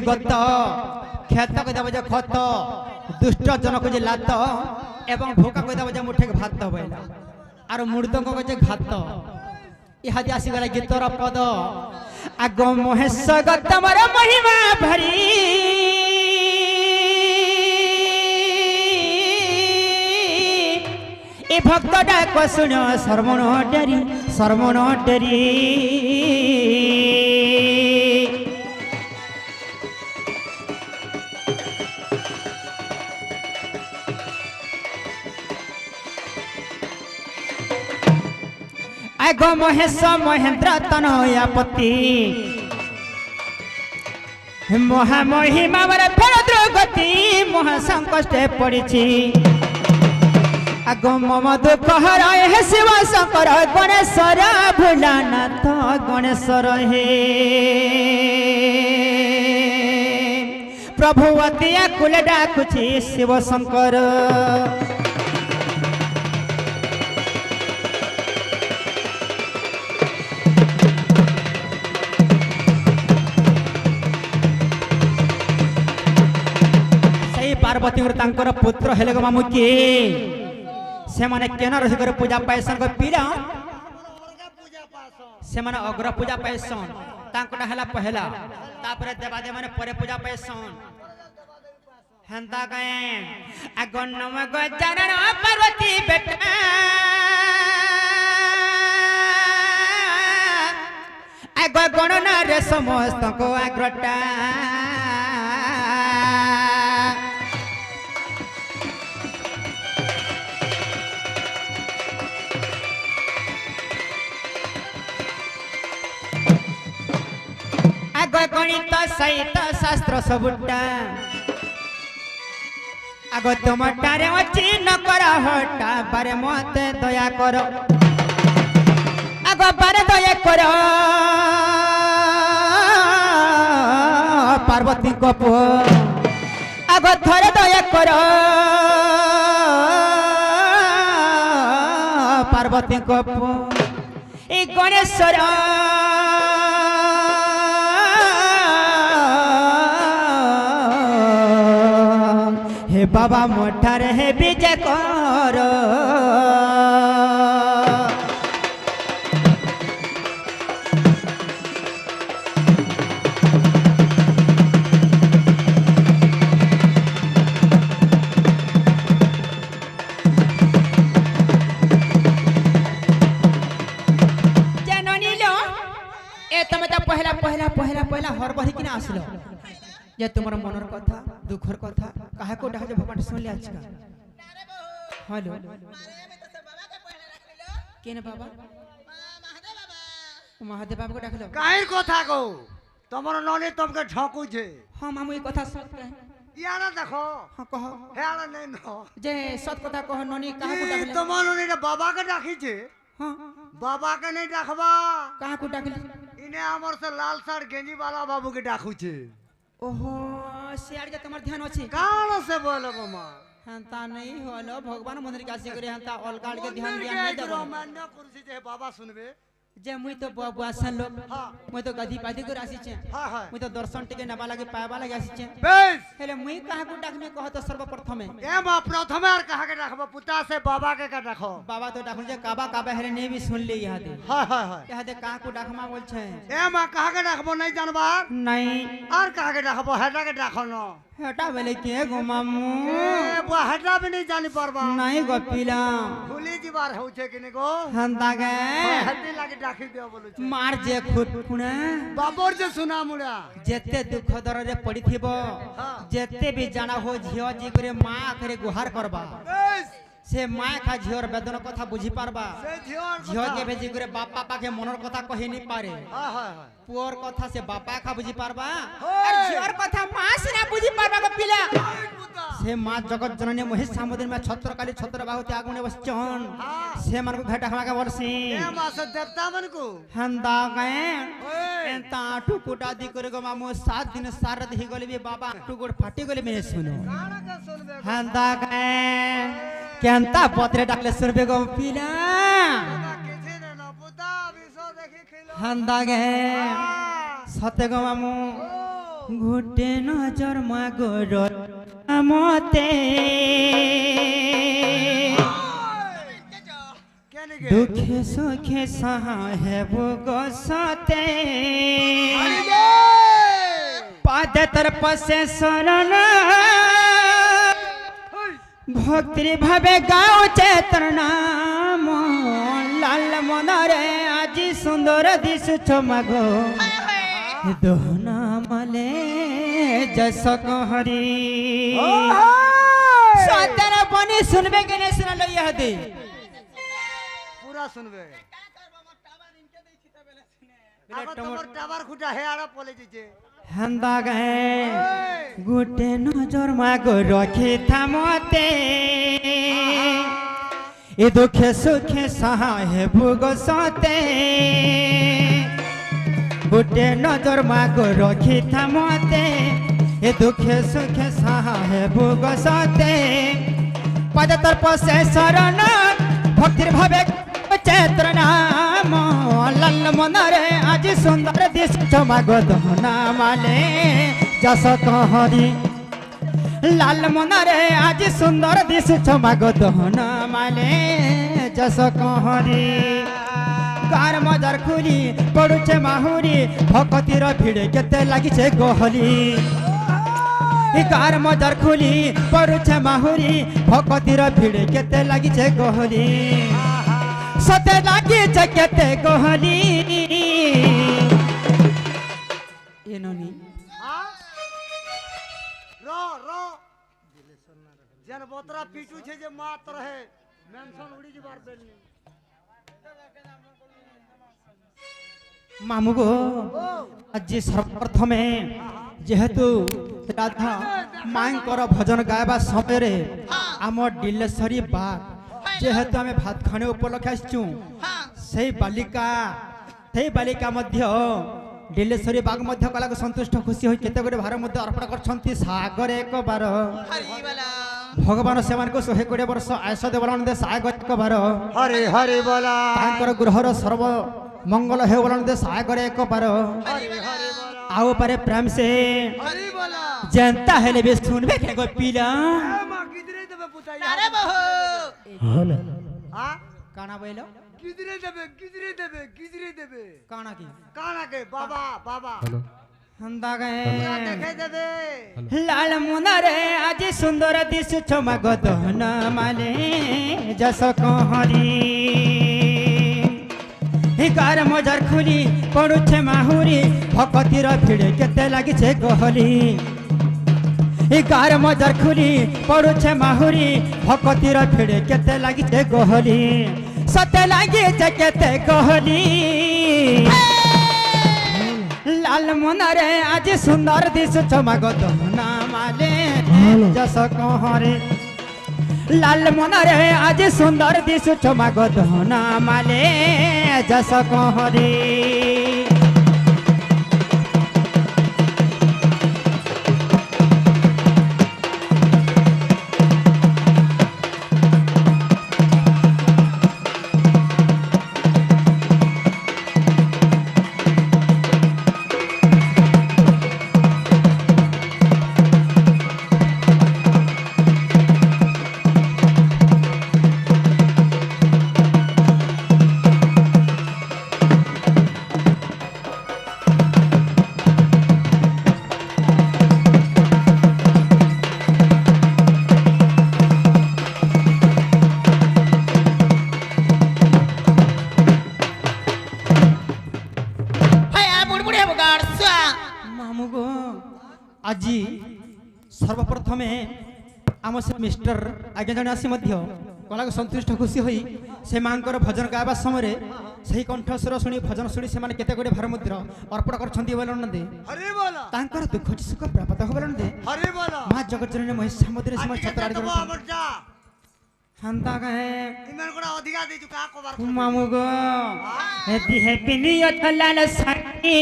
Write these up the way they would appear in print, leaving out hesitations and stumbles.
गत खेत को देव खत दुष्ट जनक जे लात एवं भोका को देव मुठे भात बैला आर मृदंग को जे घात इहादी आसीगला गीतर पद आग महेश गतमर महिमा भरी ए भक्त डाक शुण शर्मण डेरी आग महेश महेंद्र तनयापति महामहिमा फेर दुर्गति महासंकष्टे पड़ी आग मम दुख हराए हे शिव शंकर गणेश्वर भोलानाथ गणेश्वर हे प्रभु अति कुल डाकुछि शिव शंकर पार्वती पुत्र हेले मामू किए से माने केना रही कर पूजा पाइसन को पीड़ा से माने अग्र पूजा पाइसन तांकोटा हला पहला तापरे देवादेव माने परे पूजा पाइसन हंता गए अगन्नम गजानन पार्वती बेटा अग गणना रे समस्त को अग्रटा गणित सहित शास्त्र सबुटा आग तुम टारे अच्छी न कर हटा बारे मते दया कर आग बारे दया कर पार्वती को पो आग थरे दया कर पार्वती को पो ए गणेश्वर बाबा मोठार है विजय कर जननी लो ए तमे तो पहला हर बही किना आसलो जे तुम्हारा मनर कथा दुखर कथा काहे को डाके भगवान सुन ले आज का हेलो केने बाबा महादेव बाबा को डाकलो काहे कथा को तमर नने तुमके ठकू छे हां मामू ई कथा सत कहे याना देखो हां कहो हेला नै न जे सत कथा कहो ननी काहे को डाकले तमर नने बाबा के डाकी छे हां बाबा के नै डाकबा काहे को डाकले इने हमर से लाल साड़ गेंजी वाला बाबू के डाकू छे ओहो सियार के तुम्हार ध्यान अछि कान से बोलो गमा हंता नहीं होलो भगवान मंदिर के आसी करे हंता अलगाड़ के ध्यान दिया नहीं देबो मान्य कुर्सी जे बाबा सुनबे जे मुई तो बाबू आसन लोग मुई तो गधी पादी कर आसी छे हां मुई तो दर्शन टिके नबा लागे पाबा लागे आसी छे बेस हेले मुई काहे को डाकने कह तो सर्वप्रथम ए मा प्रथम आर कहा के राखबो पुता से बाबा के का राखो बाबा तो डाकन जे काबा हेले नहीं भी सुन ले यहां दे हां हां हां यहां दे काहे को डाकमा बोल छे ए मा कहा के राखबो नहीं जानबा नहीं आर कहा के राखबो हेटा के राखो न हेटा बेले के गो मामू ए वो हेटा भी नहीं जानी परबा नहीं गो पीला भूली जीवार हो छे किने को हंता गे हड्डी लागे डाकी देओ बोलु छे मार जे खुद खुना बाबर जे सुना मुड़ा जेते दुख दर रे पड़ी थिबो जेते भी जाना हो झियो जी करे मां करे गुहार करबा से माय खा झियोर वेदन कथा बुझी पारबा से झियो के भेजी करे बापा पाके मनर कथा कहि नहीं पारे हां हां पुअर कथा से बापा खा बुझी पारबा और झियोर कथा मां से ना बुझी पारबा को पिला से मां जगत जननी महेश सामुद्र में छत्र काली छत्र बाहुति आगुने बसचन से मन को घटा खमा के वर्षी ए मां से देवता मन को हंदा गए एंता टुकुटा दी करे गो मामू 7 दिन सारत ही गले बाबा टुकुड़ फाटी गले में सुनो काना के सुनबे हंदा गए केंता पत्रे डाकले सुनबे गो पिला किसी ने न पुता विसो देखि खिलो हंदा गए सत्य गो मामू ঘুটে নজর মাগর মতে কেন গে দুঃখে সুখে সাহা হেব গসতে পাদে তর পসে শরণ ভক্তির ভাবে গাও চেতন নাম লাল মনরে আজি সুন্দর দিশুছ মাগো দোহনা মলে जस कहरी सतर बनी सुनबे के नहीं सुनलो यह दे पूरा सुनबे अब तमर टावर खुटा है आड़ा पोले जे हंदा गए गुटे नजर मागो रखी थामते ए दुखे सुखे सहाय भुगो सते गुटे नजर मागो रखी थामते ए दुखे सुखे सहाय भुगो सते पद तर्प से शरण भक्तिर भावे चैत्र नाम लाल मनरे आज सुंदर दिश मागो दहना माले जस कहरी लाल मनरे आज सुंदर दिश मागो दहना माले जस कहरी कार मजार खुली पड़ुचे माहुरी भक्तिर भिड़े केते लागिছে गहली कार मजार खुली पड़ुचे माहुरी भक्तिर भिड़े केते लागिছে गहली सते लागिছে केते गहली एनोनी हां रो रो जन बोतरा पीटू छे जे मात रहे मेंशन उड़ी जबार बेलनी मामू गो आज सर्वप्रथमे जेहेतु राधा मांकर भजन गायबा समय आम डिलेश्वरी बार जेहेतु आम भात खाने उपलक्षे आसचु से बालिका मध्य डिलेश्वरी बाग मध्य कला को संतुष्ट खुशी हो केते गुडे भार मध्य अर्पण करछंती सागर एक बार भगवान सेमान को 120 वर्ष आयुष देवलन दे सागर एक बार हरे हरे बोला तांकर गृहर सर्व मंगल हे बोलन दे सागर एक बार हरे हरे बोला आओ पारे प्रेम से हरे बोला जनता हेले बे सुनबे के गो पीला मां किदरे देबे पुताई अरे बहू हां काना बोलो किदरे देबे काना की काना के बाबा बाबा हंदा गए देखे देबे लाल मुनरे आज सुंदर दिस छमा गदन माले जस कहरी कार मजार खुली पड़ुछे माहुरी भक्तिर भिड़े केते लागिছে गहली कार मजार खुली पड़ुछे माहुरी भक्तिर भिड़े केते लागिছে गहली सते लागिছে केते गहली लाल मनरे आज सुंदर दिस चमगत नामाले जस कहरे लाल मनरे आज सुंदर दिस चमगत नामाले जस कहरे আজি सर्वप्रथमे आम से मिस्टर आगे जन आसी कला को संतुष्ट खुशी हुई से मांकर भजन गायबा समय सही कंठस्वर शुणी भजन शुणी से केते गुडे भारमुद्र अर्पण करछंती बोलनदे हरे बोला तांकर दुख सुख प्राप्त हो बोलनदे हरे बोला मां जगतजननी महिषामती सिंह छत्रार तो अमरजा हंता गए इमन कोडा अधिकार देजु का को बार मामू गो हैप्पी न्यू ईयर लाल साई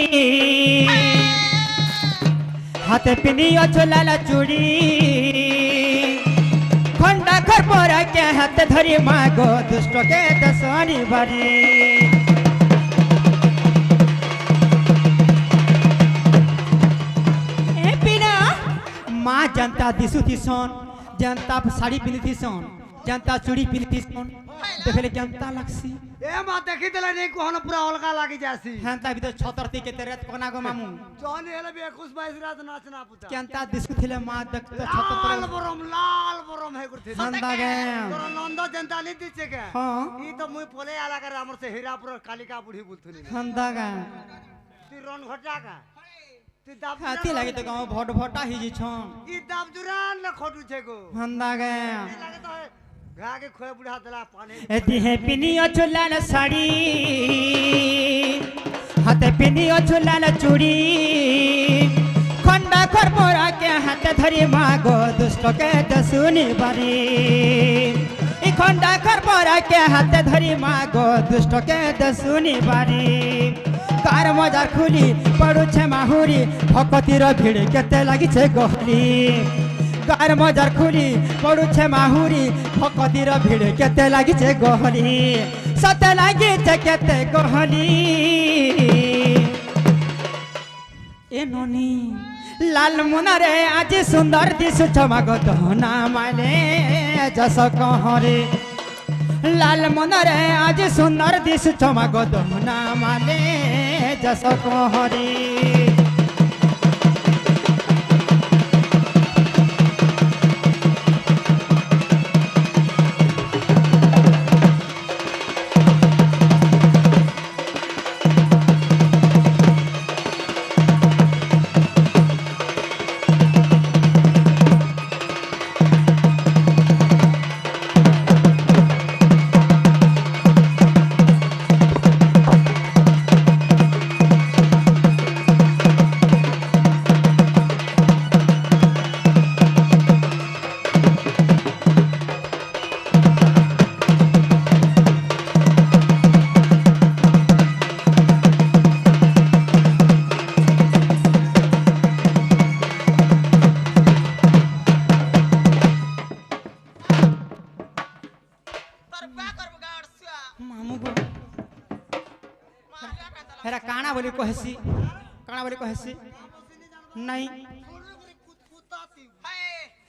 हाथे पिनियो चोलाला चूड़ी खंडा घर पर के हाथ धरी मागो दुष्ट के दसनी भरी माँ जनता दिशु थीसन जनता साड़ी पिंधि थीसन जनता चूड़ी पिंधि थीसन देखले जनता लगसी ए मां देखि देले नहीं कोहन पूरा अलगा लागी जासी हेंता भी तो छतरती के तेरे कोना गो मामू जौन हेले भी 21 22 रात नाचना पुता जनता दिशु थिले माँ देख तो छतर लाल बरम है गुरथि हंदा गे तोर नंद जनता नहीं दिचे के हां ई तो मुई पोले आला करे हमर से हीरापुर कालिका बुढ़ी बुलथुनी हंदा गे ती रन घटा का ती दाब हाथी लागे तो गाँव भोट भोटा ही जी छन ई दाब जुरान न खोटू छे गो हंदा गे लागे तो घा के खोए बुढ़ा दला पानी एती है पिनियो चुलाल साड़ी हाथे पिनियो चुलाल चूड़ी खंडा खर मोरा के हाथे धरी मागो दुष्ट के दसुनी बारी ई खंडा खर मोरा के हाथे धरी मागो दुष्ट के दसुनी बारी कार मजार खुली पड़ू छे माहुरी भकतिर भीड़ केते लागी छे गहली कार मजार खुली पड़ू छे माहुरी भकतिर भीड़ केते लागी छे गहली सते लागी छे केते गहली ए नोनी लाल मुनारे आज सुंदर दिसु छमागो दहना माले जस कहरे लाल मुनारे आज सुंदर दिसु छमागो दहना माले जस कहरे हेरा काना बोली कहसी काना बोली कहसी नहीं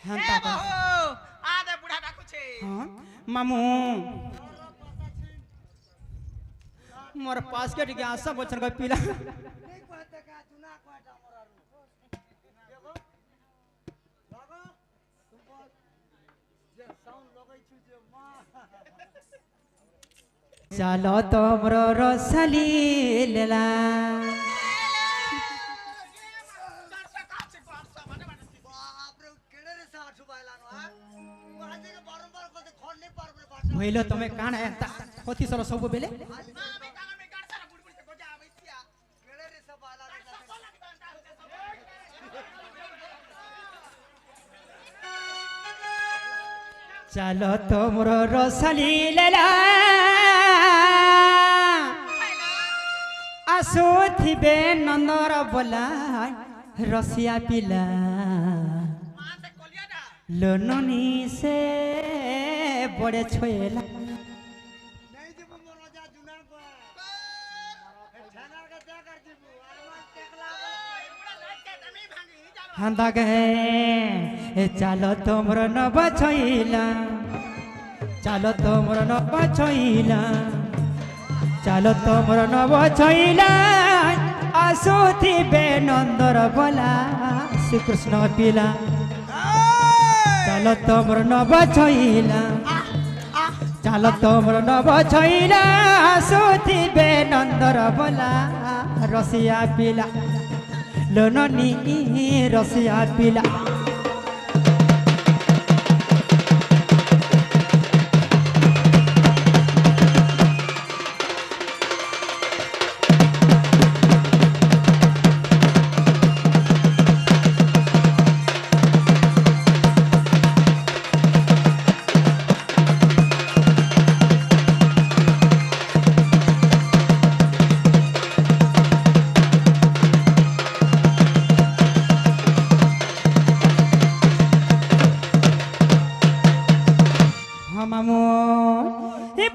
हेंता का आदे बुढ़ा डाकू छे हां मामू मोर पास के गया सब बचन का पीला नहीं कहते का चुना कोटा मोरारू देखो लगो तुमको जे साउंड लगै छु जे मां चलो तोमरो रसली लेला भइलो तमे कान एता होती सर सब बेले चलो तोमरो रसली लेला आसो थिबे नंदर बोला रसिया पिला लोननी से बड़े छोएला नहीं जीबू मोर राजा जुना को छानर का क्या कर जीबू आरमान टेकला हंदा गए ए चलो तोमरो न बछइला चलो तोमरो न बछइला चलो तोमरो न बछइला आसो थिबे नंदर बोला श्री कृष्ण पिला चलो तोमरो न बछइला चलो तोमरो न बछइला आसो थिबे नंदर बोला रसिया पिला लोननी रसिया पिला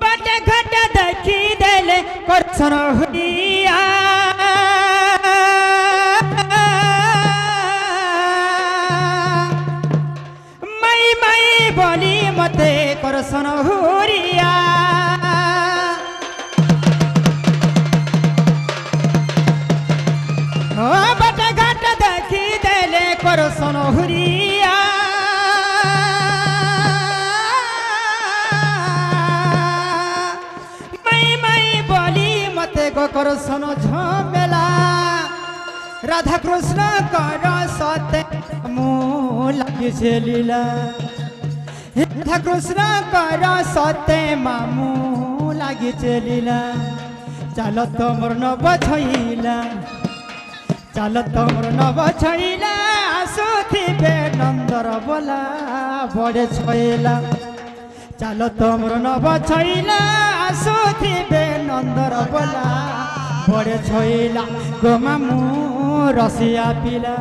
बाटे घाटे देखी देले करछन हुइया করসন হুরিয়া ও বাটা ঘাট দেখি দেলে করসন হুরিয়া মাই মাই বলি মতে গো করসন ঝমেলা রাধা কৃষ্ণ কর সতে মু লাগিছে লীলা রাধা কৃষ্ণ কর সতে মামু লাগিছে লীলা চাল তোমর নব ছইলা চাল তোমর নব ছইলা আসুথিবে নন্দর বলা বড়ে ছইলা চাল তোমর নব ছইলা আসুথিবে নন্দর বলা বড়ে ছইলা গো মামু রসিয়া পিলা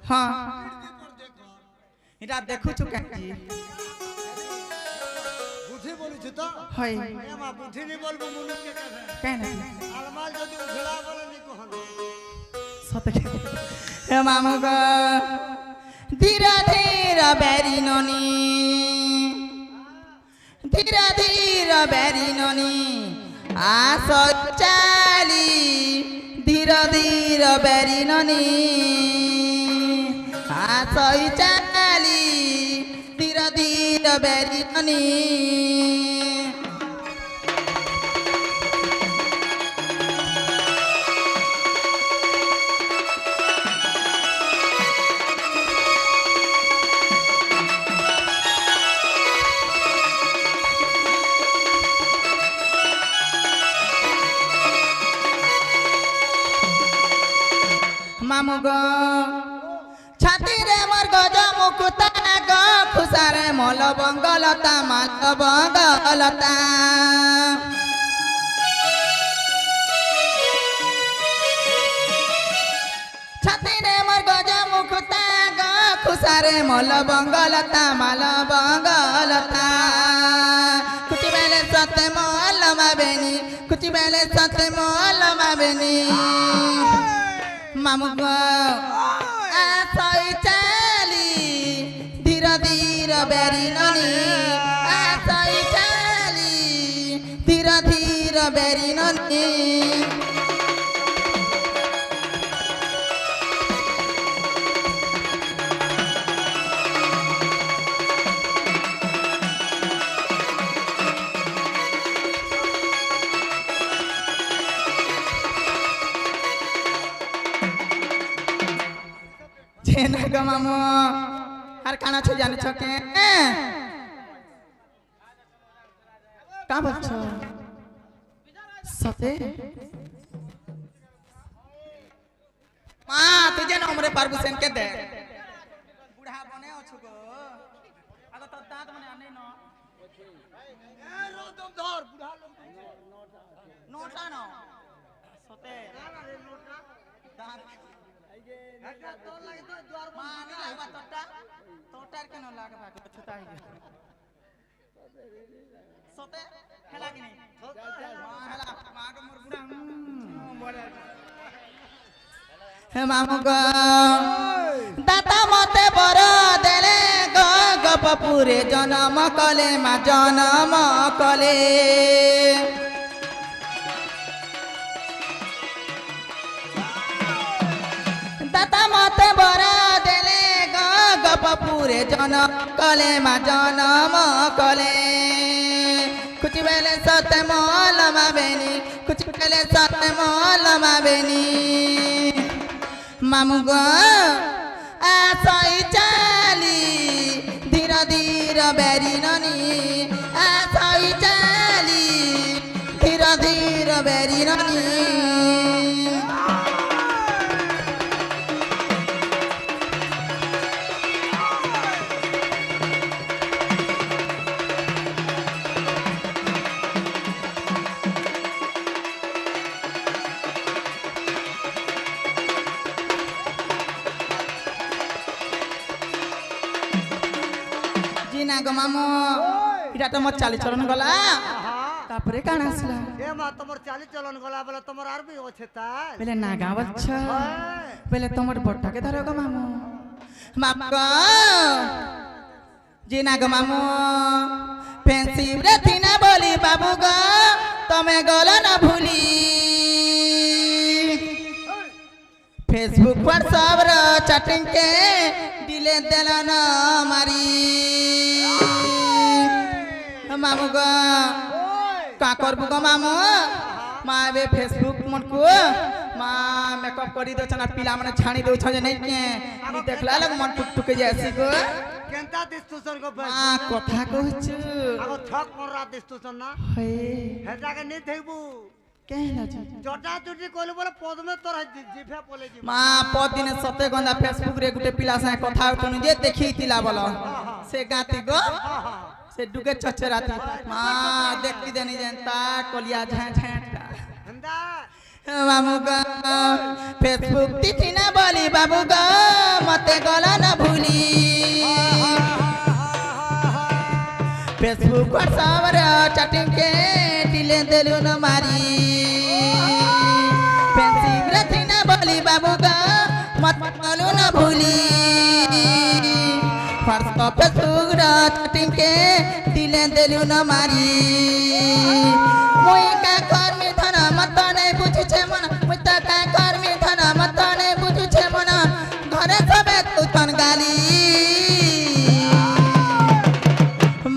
हाँ এটা দেখুছু কাকি বুঝি বলিছ তো হয় এমা বুঝি নি বলবো মুনুকে কাছে কেন আলমাল যদি উঠলা বলে নি কহন সতে হে মামু গো ধীরে ধীরে বেরি ননি ধীরে ধীরে বেরি ননি আস চালি ধীরে ধীরে বেরি ননি আস চালি ধীরে ধীরে বেরি ননি মামু গো ছাতিরে মোর গজ মুকুতা গ খুসারে মল বঙ্গলতা মাল বঙ্গলতা ছাতিরে মোর গজ মুকুতা গ খুসারে মল বঙ্গলতা মাল বঙ্গলতা কুচি বেলে সতে মল মাবেনি কুচি বেলে সতে মল মাবেনি মামু গো আসই চালি ধীরে ধীরে বেরি ননি আসই চালি ধীরে ধীরে বেরি ননি না গো মামু আর কানা ছে জানিছ কে কা বলছ সতে মা তুই যেন আমরে পারবু সেন কে দে বুড়া বনে অছু গো আগা তো দাঁত মানে আনে ন এ রোদম ধর বুড়া লোক নোটা ন সতে দাঁত একটা তোর লাগি তো দুয়ার মা আমি লাগবা তোটা তোটার কেন লাগবা ছুটা হই গে সতে হেলা কি নাই হেলা মা গো মোর বুড়া বড় হে মামু গো দাতা মতে বড় দেলে গো গপপুরে জনম কলে মা জনম কলে দাতা মতে বড় দেলে গো গপপুরে জনম কলে মা জনম কলে কুচি বেলে সতে মল মাবেনি কুচি বেলে সতে মল মাবেনি মামু গো আসই চালি ধীরে ধীরে বেরি ননি আসই চালি ধীরে ধীরে বেরি ননি জি না গো মামু এটা তো মোর চালি চলন গলা তারপরে কাণ আসলা এ মা তোমার চালি চলন গলা বলে তোমার আরবি আছে তাই বেলে না গা বলছ হ্যাঁ। বেলে তোমার বটটাকে ধরো গো মামু মাপ গো জি না গো মামু ফেন্সি রে থিনা বলি বাবু গো তুমি গল না ভুলি फेसबुक पर सब चैटिंग के दिले दिला ना मारी मामू गो का करबू गो मामू माँ बे फेसबुक मन को माँ मेकअप करी दो छना पिला मने छानी दो छजे नहीं के नी देखला लग मन टुक टुक जैसी गो केनता दिस्तुसन को माँ कथा कहछु আগো ঠক মরা দিस्तुसन না हे হে জায়গা নি দেখবু कहला जी জটা জুটি কইলে বলে পদমে তোর জিভে পলে জি माँ पद दिन सते गंदा फेसबुक रे गुटे पिला से कथा उठनु जे देखी तिला बोलो से गाती गो से डुगे चचराती माँ देखती देनी जनता कोलिया झां झांटा हंदा मामू गा फेसबुक तिथि ना बोली बाबू गा मते गला ना भूली फेसबुक पर सावर चैटिंग के दिले दिलु न मारी फेंसिंग रथी ना बोली बाबू गा मत गलु न भूली फर्स्ट को फेसबुक चैटिंग के दिले दिलु न मारी मुई का कर्मी धन मत नहीं बुझु छे मन मुई त का कर्मी धन मत नहीं बुझु छे मन घरे सबे तू तन गाली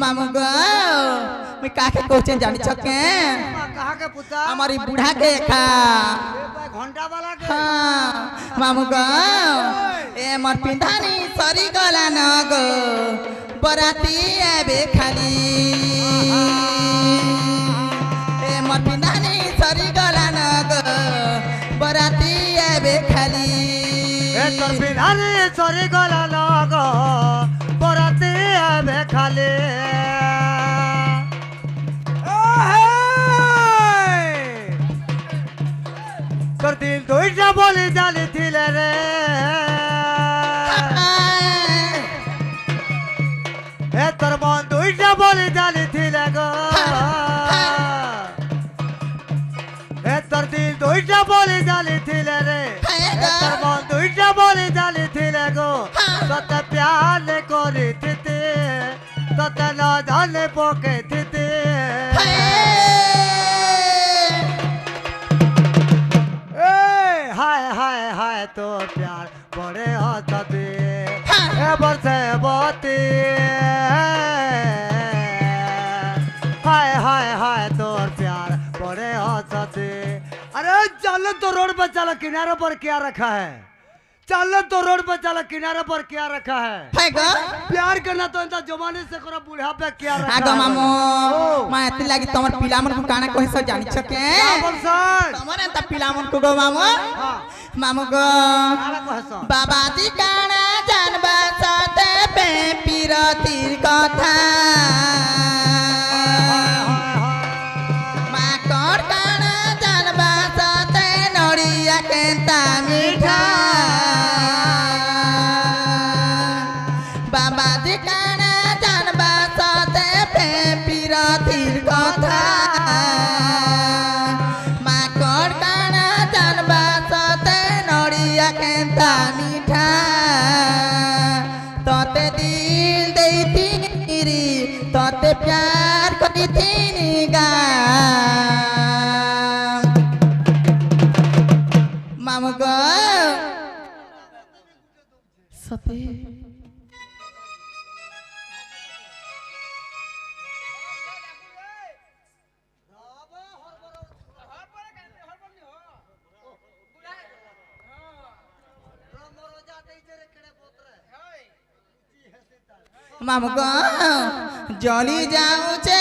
मामू गो मैं काके कोचे जानी छके कहा के पुता हमारी बूढ़ा के खा ए भाई घंटा वाला के हाँ मामू गो ए मर पिंधानी सरी गला न गो बराती आबे खाली ए मर पिंधानी सरी गला न गो बराती आबे खाली ए তোর বিধানে সরি গলা লগ বরাতে আবে খালে তোর দিল দুইটা বলি জালি থিলে রে এ তোর মন দুইটা বলি জালি থিলে গো এ তোর দিল দুইটা বলি জালি থিলে রে তোর মন দুইটা বলি জালি থিলে গো তোতে প্যার করি থিতে তোতে না জানে পকে থিতে হায় হায় হায় তোর প্যার বড়ে হতে এবার সে বতে হায় হায় হায় তোর प्यार बड़े हंसते अरे चलो तो रोड पर चलो किनारे पर क्या रखा है चलो तो रोड पर चलो किनारे पर क्या रखा है गो प्यार करना तो इंता जमाने से करो बूढ़ा पे क्या रखा आगो है मामू मैं एति लागी तमर पिला मन को काना कहि सब जानि छके क्या बोलसन तमर एता पिला मन को गो मामू हां मामू गो काला कहसन बाबा जी काना जानबा साथे पे पिरतिर कथा मा कर काना जानबा साथे नड़िया केता मीठा बाबा जी काना जानबा साथे पे पिरतिर कथा मा कर काना जानबा साथे नड़िया केता मीठा तोते दिल देती तोते प्यार करी थी गा मामू गो सते मामू गो जली जाऊ छे